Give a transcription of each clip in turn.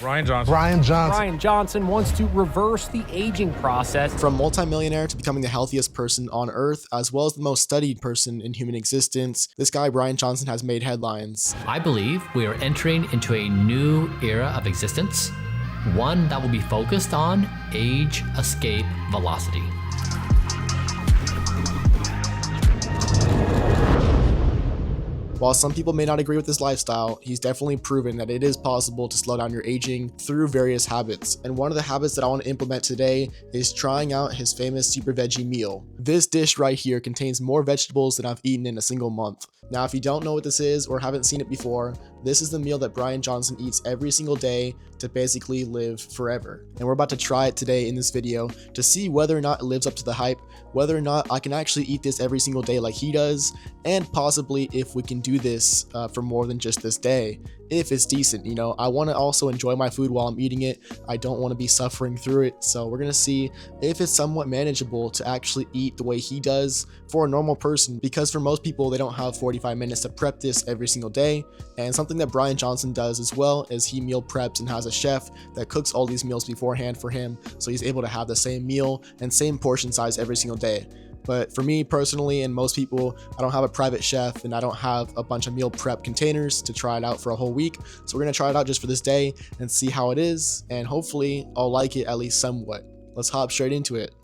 Bryan Johnson. Bryan Johnson wants to reverse the aging process. From multimillionaire to becoming the healthiest person on earth, as well as the most studied person in human existence, this guy Bryan Johnson has made headlines. I believe we are entering into a new era of existence, one that will be focused on age escape velocity. While some people may not agree with this lifestyle, he's definitely proven that it is possible to slow down your aging through various habits. And one of the habits that I want to implement today is trying out his famous Super Veggie meal. This dish right here contains more vegetables than I've eaten in a single month. Now, if you don't know what this is or haven't seen it before, this is the meal that Bryan Johnson eats every single day to basically live forever. And we're about to try it today in this video to see whether or not it lives up to the hype, whether or not I can actually eat this every single day like he does, and possibly if we can do this for more than just this day. If it's decent, you know, I want to also enjoy my food while I'm eating it. I don't want to be suffering through it. So we're going to see if it's somewhat manageable to actually eat the way he does for a normal person, because for most people, they don't have 45 minutes to prep this every single day. And something that Bryan Johnson does as well is he meal preps and has a chef that cooks all these meals beforehand for him. So he's able to have the same meal and same portion size every single day. But for me personally, and most people, I don't have a private chef and I don't have a bunch of meal prep containers to try it out for a whole week. So we're going to try it out just for this day and see how it is. And hopefully I'll like it at least somewhat. Let's hop straight into it.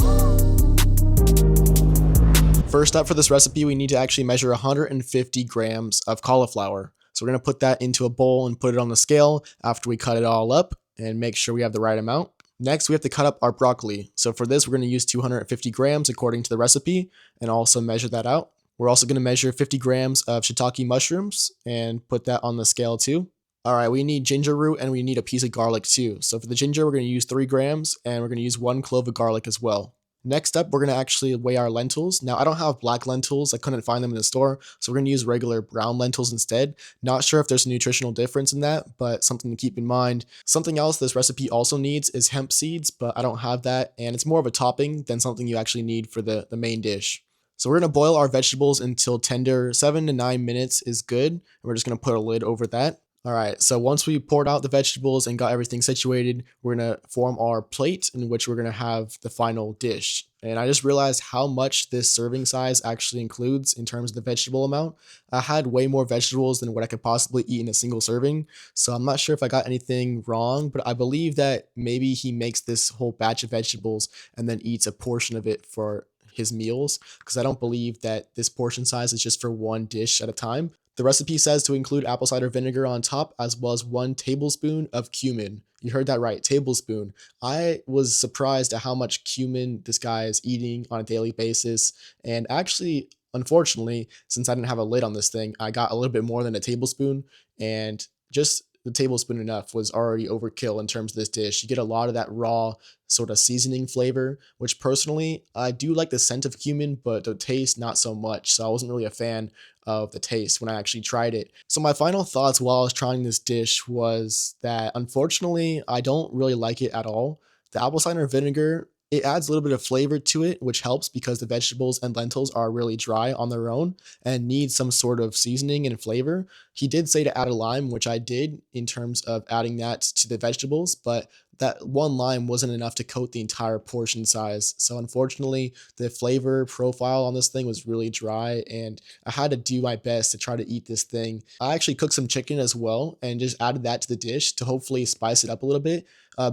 First up for this recipe, we need to actually measure 150 grams of cauliflower. So we're going to put that into a bowl and put it on the scale after we cut it all up and make sure we have the right amount. Next, we have to cut up our broccoli. So for this, we're going to use 250 grams according to the recipe and also measure that out. We're also going to measure 50 grams of shiitake mushrooms and put that on the scale too. All right, we need ginger root and we need a piece of garlic too. So for the ginger, we're going to use 3 grams and we're going to use 1 clove of garlic as well. Next up, we're going to actually weigh our lentils. Now, I don't have black lentils. I couldn't find them in the store, so we're going to use regular brown lentils instead. Not sure if there's a nutritional difference in that, but something to keep in mind. Something else this recipe also needs is hemp seeds, but I don't have that, and it's more of a topping than something you actually need for the main dish. So we're going to boil our vegetables until tender. 7 to 9 minutes is good, and we're just going to put a lid over that. All right, so once we poured out the vegetables and got everything situated, we're going to form our plate in which we're going to have the final dish. And I just realized how much this serving size actually includes in terms of the vegetable amount. I had way more vegetables than what I could possibly eat in a single serving. So I'm not sure if I got anything wrong, but I believe that maybe he makes this whole batch of vegetables and then eats a portion of it for his meals, because I don't believe that this portion size is just for one dish at a time. The recipe says to include apple cider vinegar on top, as well as 1 tablespoon of cumin. You heard that right, tablespoon. I was surprised at how much cumin this guy is eating on a daily basis. And actually, unfortunately, since I didn't have a lid on this thing, I got a little bit more than a tablespoon, and just the tablespoon enough was already overkill in terms of this dish. You get a lot of that raw sort of seasoning flavor, which personally, I do like the scent of cumin, but the taste, not so much. So I wasn't really a fan of the taste when I actually tried it. So my final thoughts while I was trying this dish was that unfortunately, I don't really like it at all. The apple cider vinegar, it adds a little bit of flavor to it, which helps because the vegetables and lentils are really dry on their own and need some sort of seasoning and flavor. He did say to add a lime, which I did in terms of adding that to the vegetables, but that 1 lime wasn't enough to coat the entire portion size. So unfortunately, the flavor profile on this thing was really dry, and I had to do my best to try to eat this thing. I actually cooked some chicken as well and just added that to the dish to hopefully spice it up a little bit.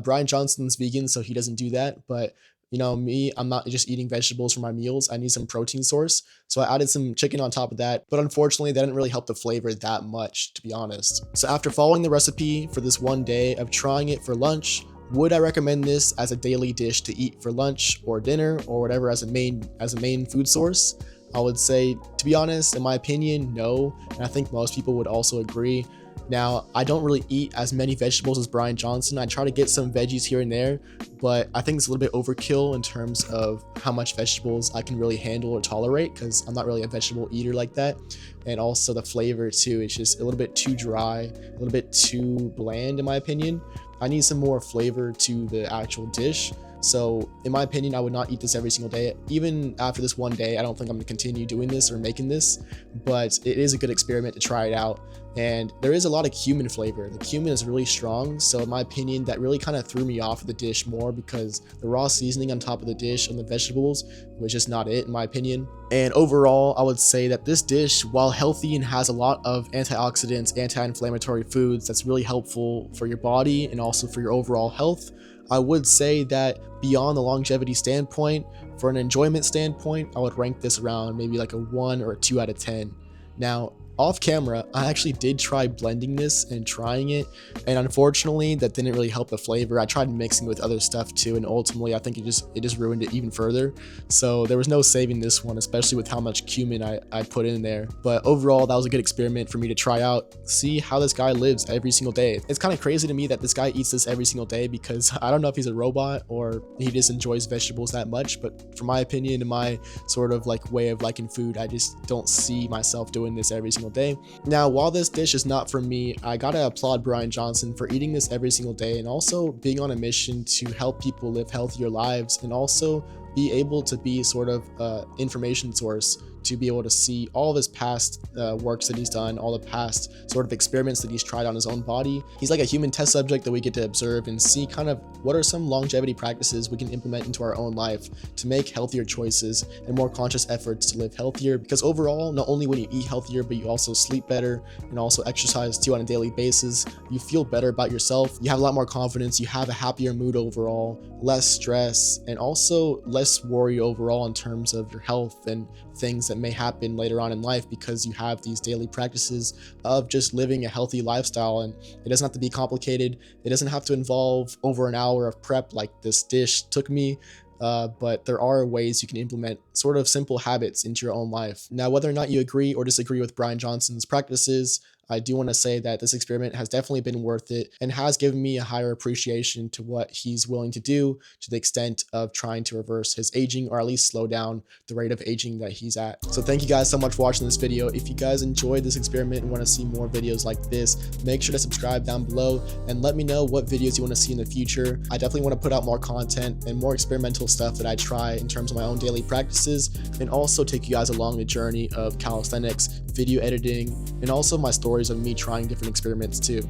Bryan Johnson's vegan, so he doesn't do that, but you know, me, I'm not just eating vegetables for my meals. I need some protein source. So I added some chicken on top of that, but unfortunately that didn't really help the flavor that much, to be honest. So after following the recipe for this one day of trying it for lunch, would I recommend this as a daily dish to eat for lunch or dinner or whatever as a main food source? I would say, to be honest, in my opinion, no. And I think most people would also agree. Now, I don't really eat as many vegetables as Bryan Johnson. I try to get some veggies here and there, but I think it's a little bit overkill in terms of how much vegetables I can really handle or tolerate, because I'm not really a vegetable eater like that. And also the flavor too, it's just a little bit too dry, a little bit too bland in my opinion. I need some more flavor to the actual dish. So in my opinion, I would not eat this every single day. Even after this one day, I don't think I'm gonna continue doing this or making this, but it is a good experiment to try it out. and there is a lot of cumin flavor. The cumin is really strong, so in my opinion that really kind of threw me off the dish more, because the raw seasoning on top of the dish on the vegetables was just not it in my opinion. And overall, I would say that this dish, while healthy and has a lot of antioxidants, anti-inflammatory foods that's really helpful for your body and also for your overall health, I would say that beyond the longevity standpoint, for an enjoyment standpoint, I would rank this around maybe like a 1 or a 2 out of 10. Now, off camera, I actually did try blending this and trying it, and unfortunately that didn't really help the flavor. I tried mixing with other stuff too, and ultimately I think it just ruined it even further. So there was no saving this one, especially with how much cumin I put in there. But overall, that was a good experiment for me to try out, see how this guy lives every single day. It's kind of crazy to me that this guy eats this every single day, because I don't know if he's a robot or he just enjoys vegetables that much, but for my opinion and my sort of like way of liking food, I just don't see myself doing this every single day. Now, while this dish is not for me, I gotta applaud Bryan Johnson for eating this every single day and also being on a mission to help people live healthier lives, and also be able to be sort of an information source to be able to see all of his past works that he's done, all the past sort of experiments that he's tried on his own body. He's like a human test subject that we get to observe and see kind of what are some longevity practices we can implement into our own life to make healthier choices and more conscious efforts to live healthier. Because overall, not only when you eat healthier, but you also sleep better and also exercise too on a daily basis, you feel better about yourself, you have a lot more confidence, you have a happier mood overall, less stress, and also less worry overall in terms of your health and things that may happen later on in life, because you have these daily practices of just living a healthy lifestyle. And it doesn't have to be complicated, it doesn't have to involve over an hour of prep like this dish took me, but there are ways you can implement sort of simple habits into your own life. Now, whether or not you agree or disagree with Bryan Johnson's practices, I do want to say that this experiment has definitely been worth it and has given me a higher appreciation to what he's willing to do, to the extent of trying to reverse his aging, or at least slow down the rate of aging that he's at. So thank you guys so much for watching this video. If you guys enjoyed this experiment and want to see more videos like this, make sure to subscribe down below and let me know what videos you want to see in the future. I definitely want to put out more content and more experimental stuff that I try in terms of my own daily practices, and also take you guys along the journey of calisthenics, video editing, and also my stories of me trying different experiments too.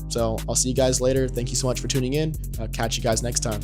So I'll see you guys later. Thank you so much for tuning in. I'll catch you guys next time.